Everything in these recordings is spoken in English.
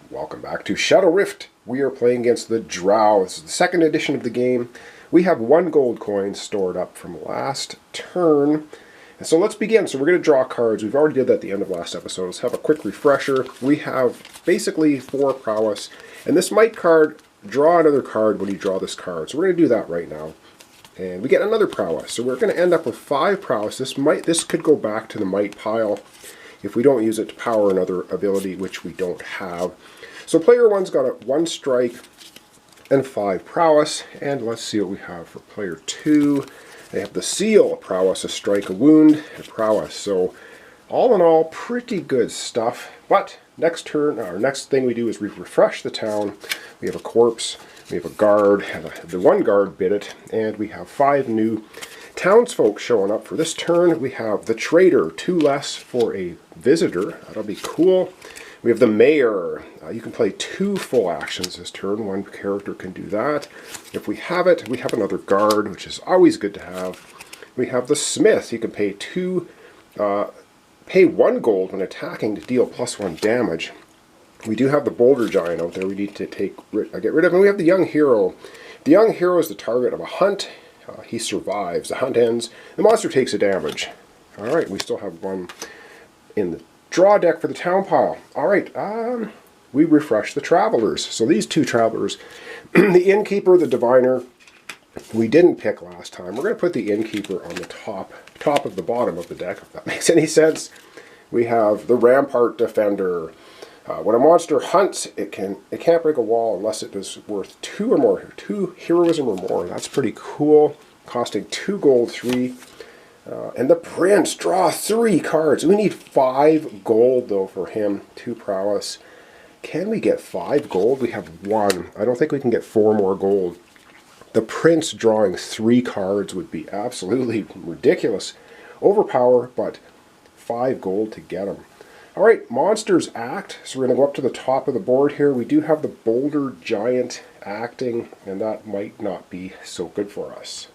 Welcome back to Shadow Rift. We are playing against the Drow. This is the second edition of the game. We have one gold coin stored up from last turn. And so let's begin. So we're going to draw cards. We've already did that at the end of last episode. Let's have a quick refresher. We have basically 4 prowess. And this might card, draw another card when you draw this card. So we're going to do that right now. And we get another prowess. So we're going to end up with 5 prowess. This could go back to the might pile if we don't use it to power another ability, which we don't have. So player 1's got a 1 strike and 5 prowess, and let's see what we have for player 2. They have the seal, a prowess, a strike, a wound, and a prowess. So all in all, pretty good stuff. But next turn, our next thing we do is we refresh the town. We have a corpse, we have a guard, the 1 guard bit it, and we have 5 new townsfolk showing up for this turn. We have the trader, 2 less for a visitor. That'll be cool. We have the mayor. You can play 2 full actions this turn. 1 character can do that. If we have it, we have another guard, which is always good to have. We have the smith. You can pay 1 gold when attacking to deal +1 damage. We do have the boulder giant out there we need to get rid of. And we have the young hero. The young hero is the target of a hunt. He survives. The hunt ends. The monster takes a damage. Alright, we still have 1 in the draw deck for the town pile. Alright, we refresh the travelers. So these 2 travelers, the innkeeper, the diviner, we didn't pick last time. We're going to put the innkeeper on the top of the bottom of the deck, if that makes any sense. We have the rampart defender. When a monster hunts, it can't break a wall unless it is worth 2 or more. 2 heroism or more. That's pretty cool. Costing 2 gold, 3. And the prince, draw 3 cards. We need 5 gold though for him. 2 prowess. Can we get 5 gold? We have 1. I don't think we can get 4 more gold. The prince drawing 3 cards would be absolutely ridiculous. Overpower, but 5 gold to get him. Alright, monsters act. So we're going to go up to the top of the board here. We do have the boulder giant acting, and that might not be so good for us.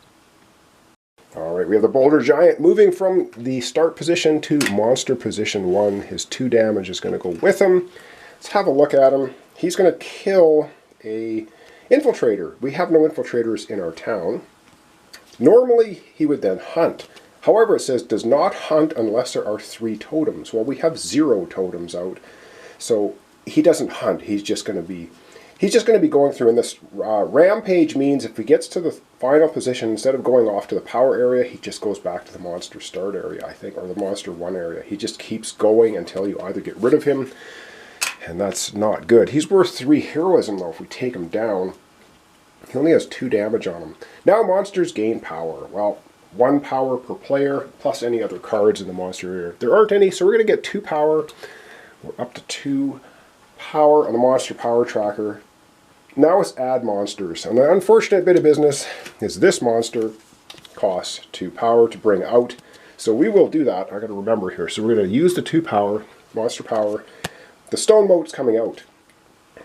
Alright, we have the boulder giant moving from the start position to monster position 1. His 2 damage is going to go with him. Let's have a look at him. He's going to kill a infiltrator. We have no infiltrators in our town. Normally, he would then hunt. However, it says does not hunt unless there are 3 totems. Well, we have 0 totems out, so he doesn't hunt. He's just going to be going through. And this rampage means if he gets to the final position, instead of going off to the power area, he just goes back to the monster start area, I think, or the monster 1 area. He just keeps going until you either get rid of him, and that's not good. He's worth 3 heroism though if we take him down. He only has 2 damage on him. Now monsters gain power. Well, 1 power per player, plus any other cards in the monster area. There aren't any, so we're going to get 2 power. We're up to 2 power on the monster power tracker. Now let's add monsters. And the unfortunate bit of business is this monster costs 2 power to bring out. So we will do that. I got to remember here. So we're going to use the 2 power, monster power. The stone moat's coming out.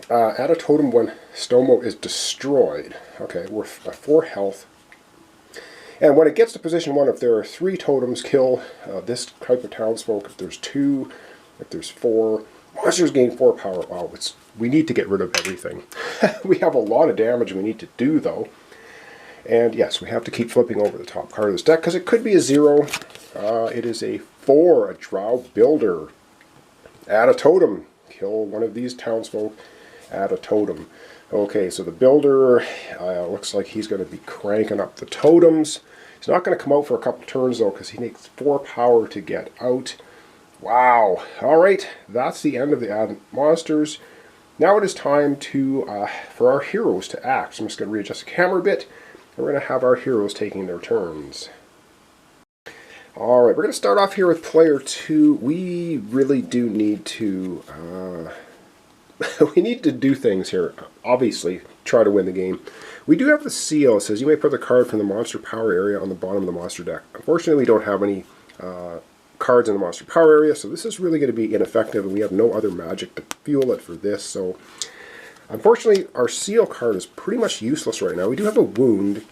Add a totem when stone moat is destroyed. Okay, we're at 4 health. And when it gets to position 1, if there are 3 totems, kill this type of townsfolk. If there's 2, if there's 4, monsters gain 4 power. Wow, we need to get rid of everything. We have a lot of damage we need to do, though. And yes, we have to keep flipping over the top card of this deck, because it could be a 0. It is a 4, a Drow builder. Add a totem. Kill one of these townsfolk. Add a totem. Okay, so the builder, looks like he's going to be cranking up the totems. He's not going to come out for a couple turns, though, because he needs 4 power to get out. Wow. Alright, that's the end of the add monsters. Now it is time for our heroes to act. So I'm just going to readjust the camera a bit, and we're going to have our heroes taking their turns. Alright, we're going to start off here with player 2. We really do need to we need to do things here, obviously, try to win the game. We do have the seal. It says you may put the card from the monster power area on the bottom of the monster deck. Unfortunately, we don't have any cards in the monster power area, so this is really going to be ineffective, and we have no other magic to fuel it for this. So, unfortunately, our seal card is pretty much useless right now. We do have a wound,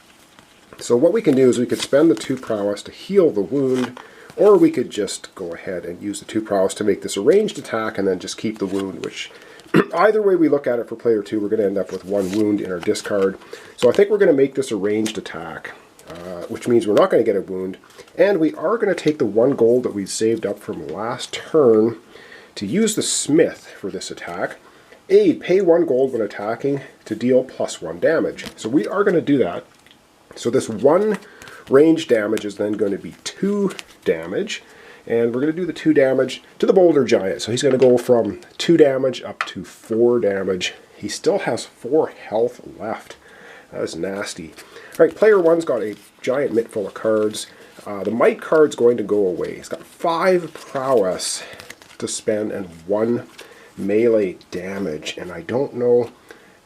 so what we can do is we could spend the 2 prowess to heal the wound, or we could just go ahead and use the 2 prowess to make this a ranged attack and then just keep the wound, which Either way we look at it for player 2, we're going to end up with 1 wound in our discard. So I think we're going to make this a ranged attack, which means we're not going to get a wound. And we are going to take the 1 gold that we saved up from last turn to use the smith for this attack. Pay 1 gold when attacking to deal +1 damage. So we are going to do that. So this 1 range damage is then going to be 2 damage. And we're going to do the 2 damage to the boulder giant. So he's going to go from 2 damage up to 4 damage. He still has 4 health left. That is nasty. Alright, player 1's got a giant mitt full of cards. The might card's going to go away. He's got 5 prowess to spend and 1 melee damage. And I don't know,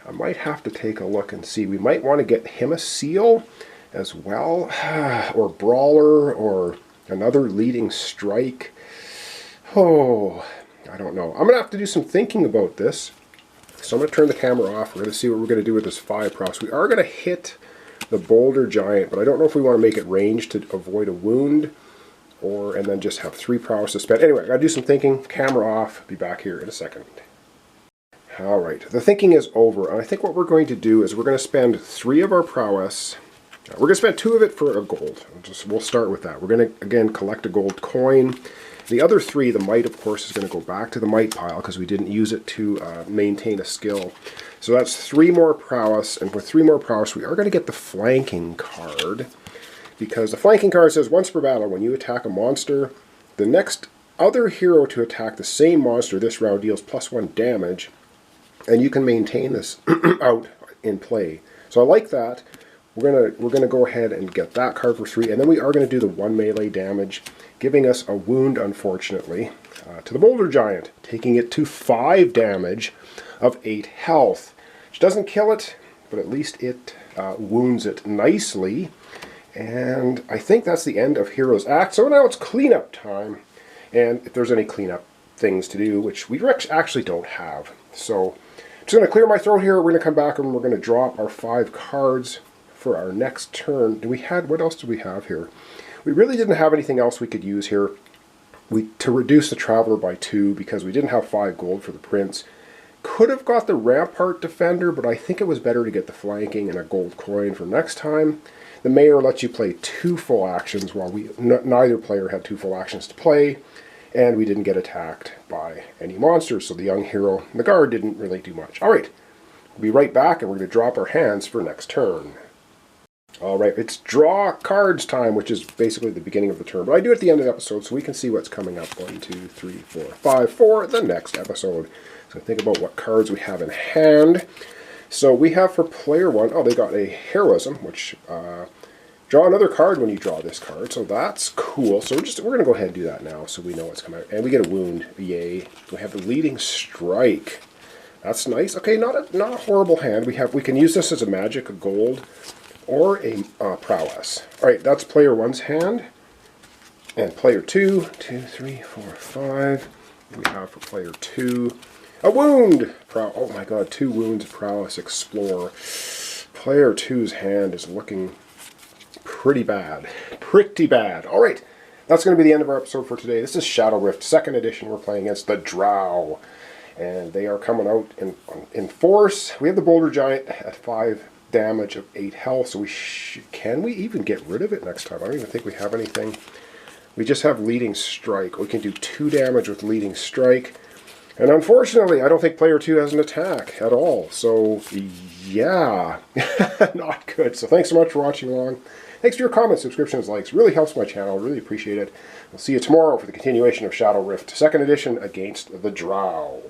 I might have to take a look and see. We might want to get him a seal as well. Or brawler, or another leading strike. Oh, I don't know. I'm going to have to do some thinking about this. So I'm going to turn the camera off. We're going to see what we're going to do with this 5 prowess. We are going to hit the boulder giant, but I don't know if we want to make it ranged to avoid a wound, and then just have 3 prowess to spend. Anyway, I got to do some thinking. Camera off. Be back here in a second. Alright, the thinking is over, and I think what we're going to do is we're going to spend 3 of our prowess. We're going to spend 2 of it for a gold. We'll start with that. We're going to, again, collect a gold coin. The other 3, the might, of course, is going to go back to the might pile because we didn't use it to maintain a skill. So that's 3 more prowess, and with 3 more prowess, we are going to get the flanking card. Because the flanking card says, once per battle, when you attack a monster, the next other hero to attack the same monster this round deals +1 damage, and you can maintain this out in play. So I like that. We're gonna go ahead and get that card for 3, and then we are going to do the 1 melee damage, giving us a wound, unfortunately, to the boulder giant, taking it to 5 damage of 8 health. Which doesn't kill it, but at least it wounds it nicely. And I think that's the end of Hero's Act. So now it's cleanup time, and if there's any cleanup things to do, which we actually don't have. So I'm just going to clear my throat here. We're going to come back and we're going to drop our 5 cards for our next turn. What else do we have here? We really didn't have anything else we could use here. To reduce the Traveler by 2 because we didn't have 5 gold for the Prince. Could have got the Rampart Defender, but I think it was better to get the flanking and a gold coin for next time. The Mayor lets you play 2 full actions while neither player had 2 full actions to play, and we didn't get attacked by any monsters, so the young hero and the guard didn't really do much. Alright, we'll be right back and we're going to drop our hands for next turn. Alright, it's draw cards time, which is basically the beginning of the turn. But I do it at the end of the episode so we can see what's coming up. 1, 2, 3, 4, 5 for the next episode. So think about what cards we have in hand. So we have for player 1, they got a Heroism, which draw another card when you draw this card. So that's cool. So we're going to go ahead and do that now so we know what's coming out. And we get a wound. Yay. We have the Leading Strike. That's nice. Okay, not a horrible hand. We can use this as a magic, a gold, or a prowess. Alright, that's player 1's hand. And player 2, 2, 3, 4, 5. We have for player 2 a wound! Oh my god, 2 wounds, prowess, explore. Player 2's hand is looking pretty bad. Pretty bad. Alright, that's going to be the end of our episode for today. This is Shadow Rift, 2nd edition. We're playing against the Drow. And they are coming out in force. We have the Boulder Giant at 5 damage of 8 health, so can we even get rid of it next time? I don't even think we have anything. We just have Leading Strike. We can do 2 damage with Leading Strike. And unfortunately, I don't think player 2 has an attack at all. So, yeah, not good. So thanks so much for watching along. Thanks for your comments, subscriptions, likes. Really helps my channel. Really appreciate it. We'll see you tomorrow for the continuation of Shadow Rift, 2nd edition against the Drow.